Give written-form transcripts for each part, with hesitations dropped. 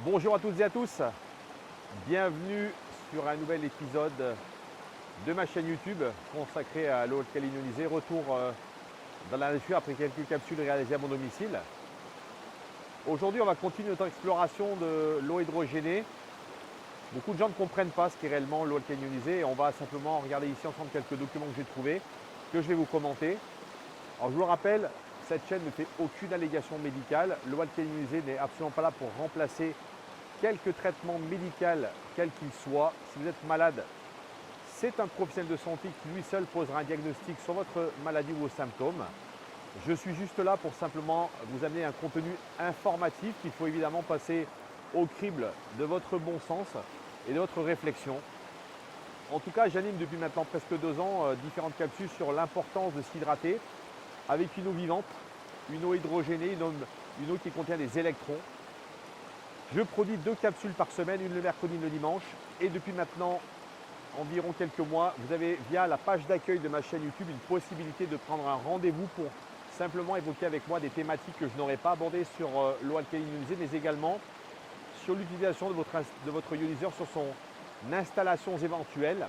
Bonjour à toutes et à tous, bienvenue sur un nouvel épisode de ma chaîne YouTube consacrée à l'eau alcaline ionisée. Retour dans la nature après quelques capsules réalisées à mon domicile. Aujourd'hui, on va continuer notre exploration de l'eau hydrogénée. Beaucoup de gens ne comprennent pas ce qu'est réellement l'eau alcaline ionisée et on va simplement regarder ici ensemble quelques documents que j'ai trouvés, que je vais vous commenter. Alors je vous le rappelle, cette chaîne ne fait aucune allégation médicale. L'eau alcaline ionisée n'est absolument pas là pour remplacer quelque traitement médical, quel qu'il soit. Si vous êtes malade, c'est un professionnel de santé qui lui seul posera un diagnostic sur votre maladie ou vos symptômes. Je suis juste là pour simplement vous amener un contenu informatif qu'il faut évidemment passer au crible de votre bon sens et de votre réflexion. En tout cas, j'anime depuis maintenant presque 2 ans différentes capsules sur l'importance de s'hydrater avec une eau vivante, une eau hydrogénée, une eau qui contient des électrons. Je produis 2 capsules par semaine, une le mercredi, une le dimanche. Et depuis maintenant environ quelques mois, vous avez via la page d'accueil de ma chaîne YouTube une possibilité de prendre un rendez-vous pour simplement évoquer avec moi des thématiques que je n'aurais pas abordées sur l'eau alcaline ionisée, mais également sur l'utilisation de votre ioniseur sur son installation éventuelle.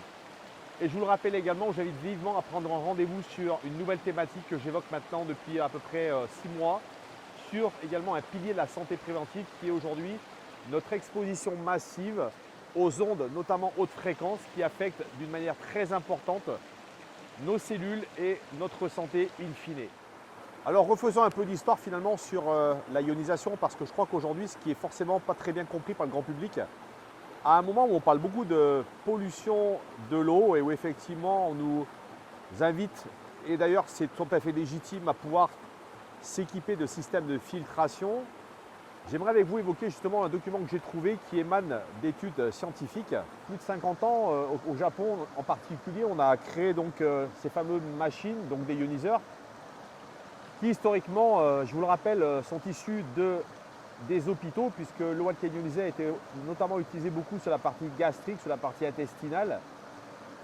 Et je vous le rappelle également, j'invite vivement à prendre un rendez-vous sur une nouvelle thématique que j'évoque maintenant depuis à peu près 6 mois, sur également un pilier de la santé préventive qui est aujourd'hui notre exposition massive aux ondes, notamment haute fréquence, qui affectent d'une manière très importante nos cellules et notre santé in fine. Alors refaisons un peu d'histoire finalement sur la ionisation, parce que je crois qu'aujourd'hui, ce qui est forcément pas très bien compris par le grand public, à un moment où on parle beaucoup de pollution de l'eau et où effectivement on nous invite, et d'ailleurs c'est tout à fait légitime, à pouvoir s'équiper de systèmes de filtration, j'aimerais avec vous évoquer justement un document que j'ai trouvé qui émane d'études scientifiques. Plus de 50 ans au Japon en particulier, on a créé donc ces fameuses machines, donc des ioniseurs, qui historiquement, je vous le rappelle, sont issus des hôpitaux, puisque l'eau alcaline ionisée a été notamment utilisée beaucoup sur la partie gastrique, sur la partie intestinale.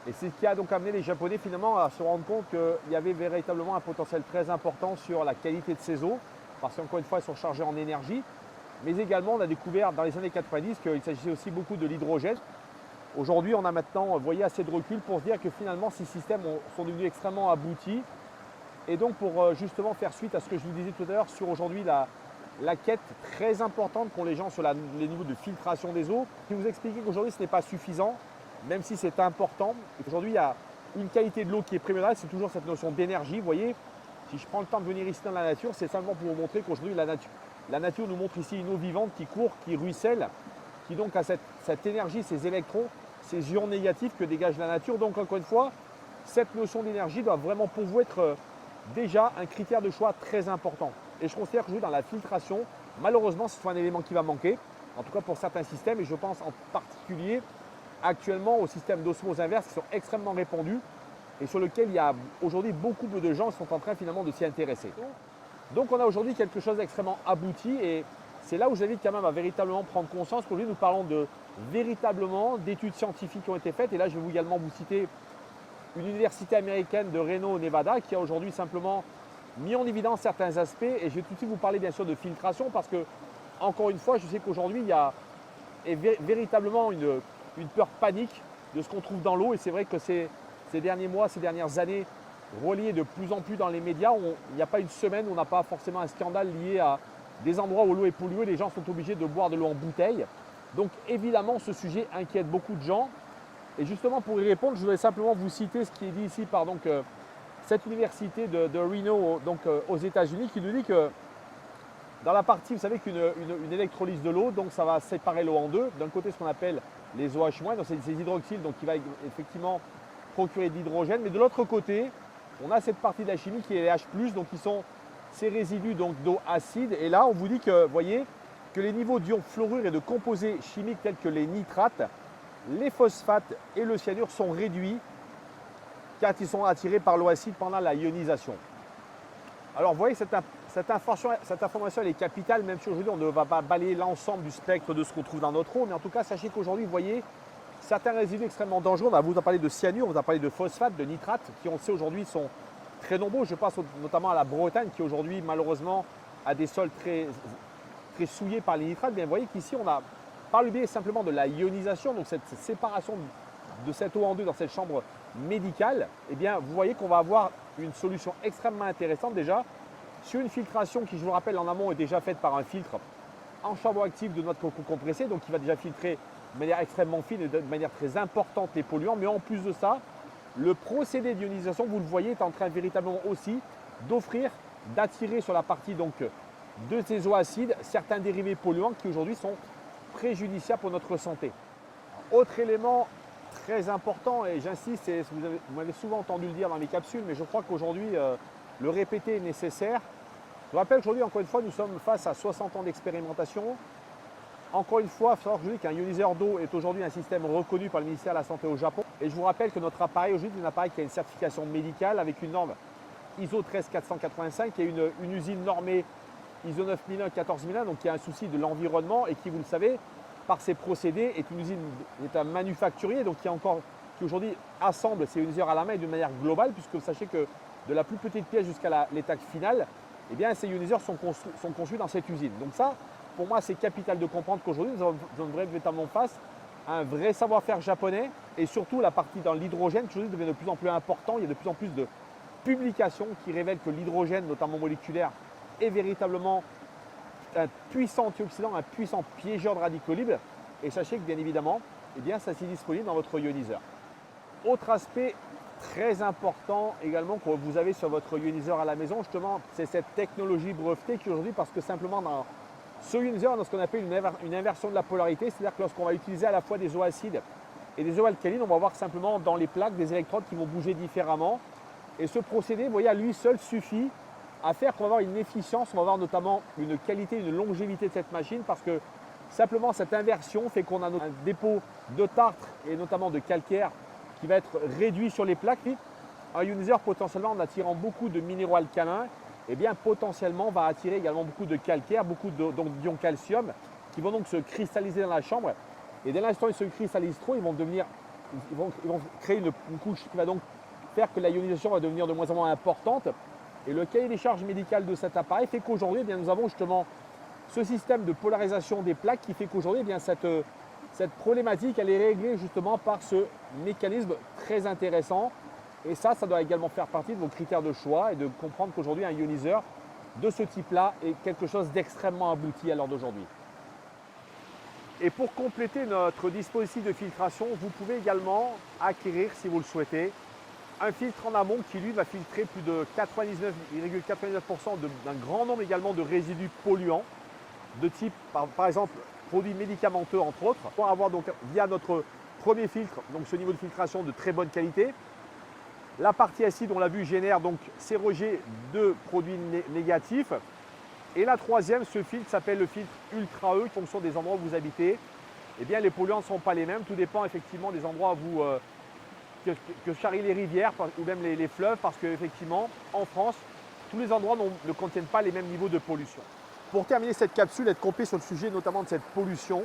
Et c'est ce qui a donc amené les Japonais finalement à se rendre compte qu'il y avait véritablement un potentiel très important sur la qualité de ces eaux, parce qu'encore une fois, elles sont chargées en énergie. Mais également, on a découvert dans les années 90 qu'il s'agissait aussi beaucoup de l'hydrogène. Aujourd'hui, on a maintenant, vous voyez, assez de recul pour se dire que finalement, ces systèmes sont devenus extrêmement aboutis. Et donc, pour justement faire suite à ce que je vous disais tout à l'heure sur aujourd'hui la quête très importante qu'ont les gens sur les niveaux de filtration des eaux, qui vous expliquer qu'aujourd'hui, ce n'est pas suffisant, même si c'est important. Aujourd'hui, il y a une qualité de l'eau qui est primordiale, c'est toujours cette notion d'énergie. Vous voyez, si je prends le temps de venir ici dans la nature, c'est simplement pour vous montrer qu'aujourd'hui, la nature nous montre ici une eau vivante qui court, qui ruisselle, qui donc a cette énergie, ces électrons, ces ions négatifs que dégage la nature. Donc encore une fois, cette notion d'énergie doit vraiment pour vous être déjà un critère de choix très important. Et je considère que dans la filtration, malheureusement, c'est un élément qui va manquer, en tout cas pour certains systèmes, et je pense en particulier actuellement aux systèmes d'osmose inverse qui sont extrêmement répandus et sur lesquels il y a aujourd'hui beaucoup de gens qui sont en train finalement de s'y intéresser. Donc on a aujourd'hui quelque chose d'extrêmement abouti, et c'est là où j'invite quand même à véritablement prendre conscience qu'aujourd'hui nous parlons véritablement d'études scientifiques qui ont été faites. Et là je vais également vous citer une université américaine de Reno au Nevada qui a aujourd'hui simplement mis en évidence certains aspects, et je vais tout de suite vous parler bien sûr de filtration, parce que encore une fois je sais qu'aujourd'hui il y a véritablement une peur panique de ce qu'on trouve dans l'eau, et c'est vrai que ces derniers mois, ces dernières années, relié de plus en plus dans les médias, il n'y a pas une semaine où on n'a pas forcément un scandale lié à des endroits où l'eau est polluée, les gens sont obligés de boire de l'eau en bouteille. Donc évidemment ce sujet inquiète beaucoup de gens, et justement pour y répondre, je voudrais simplement vous citer ce qui est dit ici par donc, cette université de Reno donc, aux États-Unis, qui nous dit que dans la partie, vous savez qu'une électrolyse de l'eau, donc ça va séparer l'eau en deux. D'un côté ce qu'on appelle les OH-, donc c'est ces hydroxyles, donc qui va effectivement procurer de l'hydrogène, mais de l'autre côté, on a cette partie de la chimie qui est les H+, donc qui sont ces résidus d'eau acide. Et là, on vous dit que, voyez, que les niveaux d'ions fluorure et de composés chimiques tels que les nitrates, les phosphates et le cyanure sont réduits car ils sont attirés par l'eau acide pendant la ionisation. Alors, vous voyez, cette information elle est capitale, même si aujourd'hui on ne va pas balayer l'ensemble du spectre de ce qu'on trouve dans notre eau. Mais en tout cas, sachez qu'aujourd'hui, vous voyez, certains résidus extrêmement dangereux, on va vous en parler de cyanure, on va parler de phosphate, de nitrate, qui on sait aujourd'hui sont très nombreux. Je pense notamment à la Bretagne qui aujourd'hui malheureusement a des sols très souillés par les nitrates. Bien, vous voyez qu'ici on a par le biais simplement de la ionisation, donc cette séparation de cette eau en deux dans cette chambre médicale, eh bien, vous voyez qu'on va avoir une solution extrêmement intéressante déjà sur une filtration qui, je vous le rappelle, en amont est déjà faite par un filtre en charbon actif de noix de coco compressée, donc qui va déjà filtrer de manière extrêmement fine et de manière très importante les polluants. Mais en plus de ça, le procédé d'ionisation, vous le voyez, est en train véritablement aussi d'offrir, d'attirer sur la partie donc de ces eaux acides certains dérivés polluants qui aujourd'hui sont préjudiciables pour notre santé. Autre élément très important, et j'insiste, et vous m'avez souvent entendu le dire dans les capsules, mais je crois qu'aujourd'hui, le répéter est nécessaire. Je vous rappelle qu'aujourd'hui, encore une fois, nous sommes face à 60 ans d'expérimentation. Encore une fois, il faut savoir qu'un ioniseur d'eau est aujourd'hui un système reconnu par le ministère de la Santé au Japon. Et je vous rappelle que notre appareil aujourd'hui est un appareil qui a une certification médicale avec une norme ISO 13485, qui est une usine normée ISO 9001, 14001, donc qui a un souci de l'environnement et qui, vous le savez, par ses procédés, est une usine, est un manufacturier, donc qui aujourd'hui assemble ces ioniseurs à la main et d'une manière globale, puisque vous sachez que de la plus petite pièce jusqu'à l'étape finale, eh bien, ces ioniseurs sont conçus dans cette usine. Donc ça, pour moi, c'est capital de comprendre qu'aujourd'hui, nous avons véritablement face à un vrai savoir-faire japonais et surtout la partie dans l'hydrogène qui aujourd'hui devient de plus en plus important. Il y a de plus en plus de publications qui révèlent que l'hydrogène, notamment moléculaire, est véritablement un puissant antioxydant, un puissant piégeur de radicaux libres. Et sachez que bien évidemment, eh bien, ça c'est disponible dans votre ioniseur. Autre aspect très important également que vous avez sur votre ioniseur à la maison, justement, c'est cette technologie brevetée qui aujourd'hui, parce que simplement dans ce ioniseur, on a ce qu'on appelle une inversion de la polarité, c'est-à-dire que lorsqu'on va utiliser à la fois des eaux acides et des eaux alcalines, on va avoir simplement dans les plaques des électrodes qui vont bouger différemment. Et ce procédé, vous voyez, à lui seul suffit à faire qu'on va avoir une efficience, on va avoir notamment une qualité, une longévité de cette machine parce que simplement cette inversion fait qu'on a un dépôt de tartre et notamment de calcaire qui va être réduit sur les plaques. Un ioniseur potentiellement en attirant beaucoup de minéraux alcalins, eh bien potentiellement va attirer également beaucoup de calcaire, beaucoup d'ions calcium qui vont donc se cristalliser dans la chambre. Et dès l'instant où ils se cristallisent trop, ils vont créer une couche qui va donc faire que la ionisation va devenir de moins en moins importante. Et le cahier des charges médicales de cet appareil fait qu'aujourd'hui, eh bien, nous avons justement ce système de polarisation des plaques qui fait qu'aujourd'hui, eh bien, cette problématique, elle est réglée justement par ce mécanisme très intéressant. Et ça doit également faire partie de vos critères de choix et de comprendre qu'aujourd'hui, un ioniseur de ce type-là est quelque chose d'extrêmement abouti à l'heure d'aujourd'hui. Et pour compléter notre dispositif de filtration, vous pouvez également acquérir, si vous le souhaitez, un filtre en amont qui lui va filtrer plus de 99,99% d'un grand nombre également de résidus polluants de type par exemple produits médicamenteux entre autres, pour avoir donc via notre premier filtre donc ce niveau de filtration de très bonne qualité. La partie acide, on l'a vu, génère donc ces rejets de produits négatifs. Et la troisième, ce filtre s'appelle le filtre Ultra E, en fonction des endroits où vous habitez. Eh bien, les polluants ne sont pas les mêmes, tout dépend effectivement des endroits où que charrient les rivières ou même les fleuves, parce qu'effectivement, en France, tous les endroits ne contiennent pas les mêmes niveaux de pollution. Pour terminer cette capsule, être complet sur le sujet notamment de cette pollution,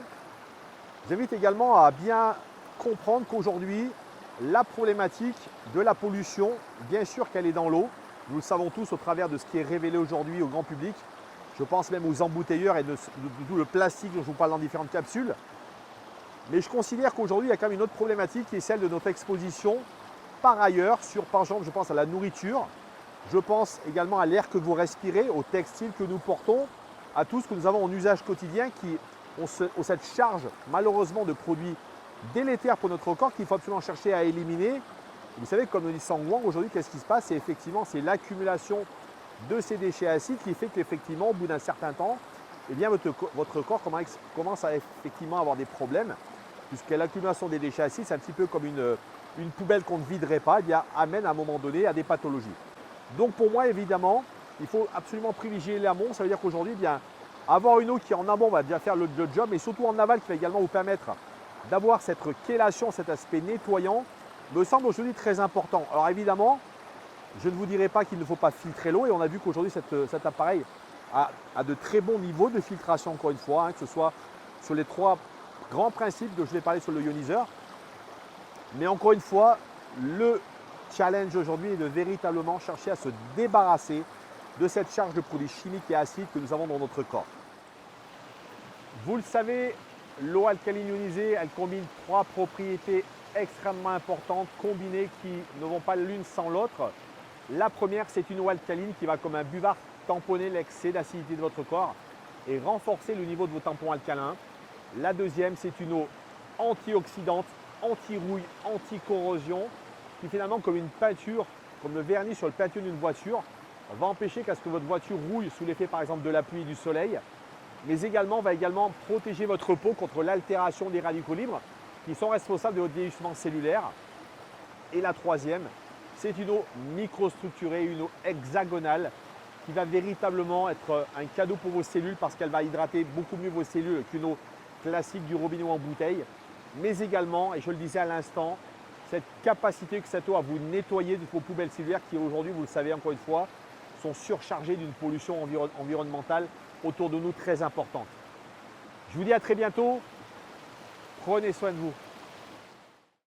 j'invite également à bien comprendre qu'aujourd'hui, la problématique de la pollution, bien sûr qu'elle est dans l'eau. Nous le savons tous au travers de ce qui est révélé aujourd'hui au grand public. Je pense même aux embouteilleurs et de tout le plastique dont je vous parle dans différentes capsules. Mais je considère qu'aujourd'hui, il y a quand même une autre problématique qui est celle de notre exposition par ailleurs par exemple, je pense à la nourriture, je pense également à l'air que vous respirez, aux textiles que nous portons, à tout ce que nous avons en usage quotidien qui ont cette charge malheureusement de produits délétères pour notre corps qu'il faut absolument chercher à éliminer. Et vous savez, comme nous dit Sangwon, aujourd'hui, qu'est-ce qui se passe? C'est l'accumulation de ces déchets acides qui fait qu'effectivement, au bout d'un certain temps, eh bien, votre corps commence à effectivement avoir des problèmes, puisque l'accumulation des déchets acides, c'est un petit peu comme une poubelle qu'on ne viderait pas, eh bien, amène à un moment donné à des pathologies. Donc pour moi, évidemment, il faut absolument privilégier l'amont. Ça veut dire qu'aujourd'hui, eh bien, avoir une eau qui en amont va déjà faire le job, mais surtout en aval qui va également vous permettre d'avoir cette chélation, cet aspect nettoyant, me semble aujourd'hui très important. Alors évidemment, je ne vous dirai pas qu'il ne faut pas filtrer l'eau, et on a vu qu'aujourd'hui cet appareil a de très bons niveaux de filtration, encore une fois, hein, que ce soit sur les trois grands principes que je vais parler sur le ioniseur. Mais encore une fois, le challenge aujourd'hui est de véritablement chercher à se débarrasser de cette charge de produits chimiques et acides que nous avons dans notre corps. Vous le savez, l'eau alcaline ionisée, elle combine 3 propriétés extrêmement importantes, combinées, qui ne vont pas l'une sans l'autre. La première, c'est une eau alcaline qui va comme un buvard tamponner l'excès d'acidité de votre corps et renforcer le niveau de vos tampons alcalins. La deuxième, c'est une eau antioxydante, anti-rouille, anti-corrosion, qui finalement, comme une peinture, comme le vernis sur le peinture d'une voiture, va empêcher qu'à ce que votre voiture rouille sous l'effet par exemple de la pluie et du soleil, mais également va également protéger votre peau contre l'altération des radicaux libres qui sont responsables de votre vieillissement cellulaire. Et la troisième, c'est une eau microstructurée, une eau hexagonale qui va véritablement être un cadeau pour vos cellules parce qu'elle va hydrater beaucoup mieux vos cellules qu'une eau classique du robinet ou en bouteille, mais également, et je le disais à l'instant, cette capacité que cette eau à vous nettoyer de vos poubelles cellulaires qui aujourd'hui, vous le savez encore une fois, sont surchargées d'une pollution environnementale autour de nous très importante. Je vous dis à très bientôt. Prenez soin de vous.